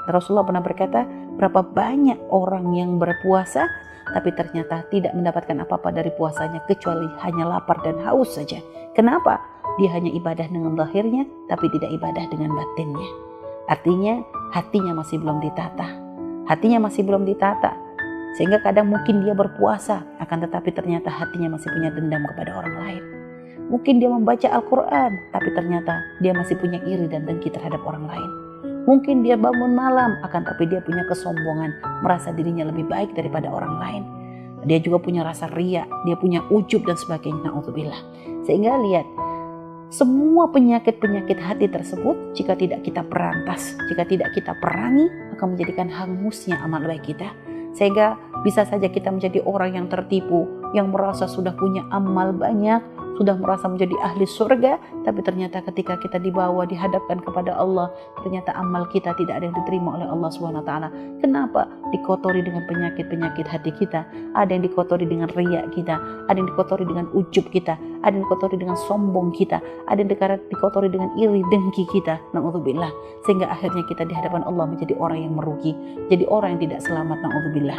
Rasulullah pernah berkata, berapa banyak orang yang berpuasa tapi ternyata tidak mendapatkan apa-apa dari puasanya kecuali hanya lapar dan haus saja. Kenapa? Dia hanya ibadah dengan lahirnya tapi tidak ibadah dengan batinnya. Artinya hatinya masih belum ditata. Hatinya masih belum ditata. Sehingga kadang mungkin dia berpuasa akan tetapi ternyata hatinya masih punya dendam kepada orang lain. Mungkin dia membaca Al-Quran tapi ternyata dia masih punya iri dan dengki terhadap orang lain. Mungkin dia bangun malam akan tapi dia punya kesombongan, merasa dirinya lebih baik daripada orang lain. Dia juga punya rasa riya, dia punya ujub dan sebagainya. Na'udzubillah. Sehingga lihat, semua penyakit-penyakit hati tersebut jika tidak kita perantas, jika tidak kita perangi, akan menjadikan hangusnya amal baik kita. Sehingga bisa saja kita menjadi orang yang tertipu, yang merasa sudah punya amal banyak, sudah merasa menjadi ahli surga, tapi ternyata ketika kita dibawa, dihadapkan kepada Allah, ternyata amal kita tidak ada yang diterima oleh Allah SWT. Kenapa? Dikotori dengan penyakit-penyakit hati kita. Ada yang dikotori dengan riya kita, ada yang dikotori dengan ujub kita, ada yang dikotori dengan sombong kita, ada yang dikotori dengan iri dengki kita. Na'udzubillah. Sehingga akhirnya kita di hadapan Allah menjadi orang yang merugi, jadi orang yang tidak selamat. Na'udzubillah.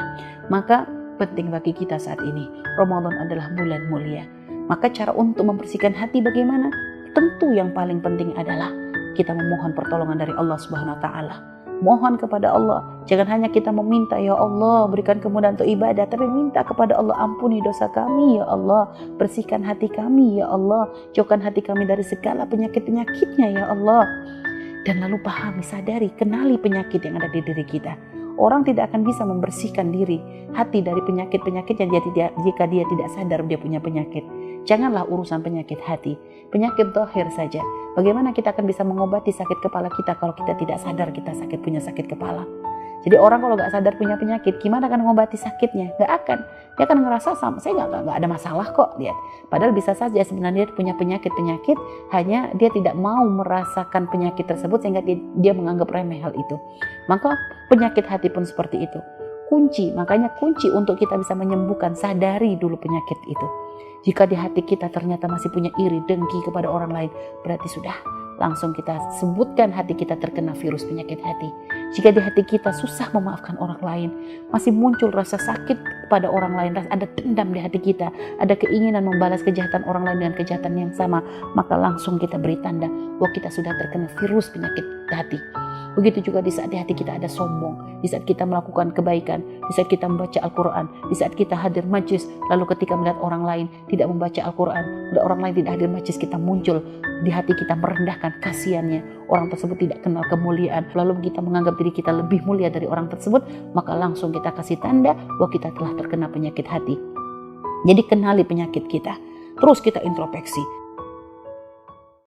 Maka penting bagi kita saat ini, Ramadan adalah bulan mulia. Maka cara untuk membersihkan hati bagaimana? Tentu yang paling penting adalah kita memohon pertolongan dari Allah Subhanahu wa taala. Mohon kepada Allah. Jangan hanya kita meminta, ya Allah berikan kemudahan untuk ibadah, tapi minta kepada Allah, ampuni dosa kami ya Allah, bersihkan hati kami ya Allah, jauhkan hati kami dari segala penyakit-penyakitnya ya Allah. Dan lalu pahami, sadari, kenali penyakit yang ada di diri kita. Orang tidak akan bisa membersihkan diri, hati dari penyakit-penyakit yang jika dia tidak sadar dia punya penyakit. Janganlah urusan penyakit hati, penyakit zahir saja. Bagaimana kita akan bisa mengobati sakit kepala kita kalau kita tidak sadar kita punya sakit kepala? Jadi orang kalau nggak sadar punya penyakit, gimana akan mengobati sakitnya? Nggak akan. Dia akan ngerasa saya nggak ada masalah kok, lihat. Padahal bisa saja sebenarnya dia punya penyakit-penyakit, hanya dia tidak mau merasakan penyakit tersebut sehingga dia menganggap remeh hal itu. Maka penyakit hati pun seperti itu. Makanya kunci untuk kita bisa menyembuhkan, sadari dulu penyakit itu. Jika di hati kita ternyata masih punya iri, dengki kepada orang lain, berarti sudah langsung kita sebutkan hati kita terkena virus penyakit hati. Jika di hati kita susah memaafkan orang lain, masih muncul rasa sakit pada orang lain, ada dendam di hati kita, ada keinginan membalas kejahatan orang lain dengan kejahatan yang sama, maka langsung kita beri tanda bahwa kita sudah terkena virus penyakit hati. Begitu juga di saat di hati kita ada sombong, di saat kita melakukan kebaikan, di saat kita membaca Al-Quran, di saat kita hadir majlis, lalu ketika melihat orang lain tidak membaca Al-Quran, melihat orang lain tidak hadir majlis, kita muncul di hati kita merendahkan, kasihannya orang tersebut tidak kenal kemuliaan, lalu kita menganggap diri kita lebih mulia dari orang tersebut, maka langsung kita kasih tanda bahwa kita telah terkena penyakit hati. Jadi kenali penyakit kita, terus kita introspeksi.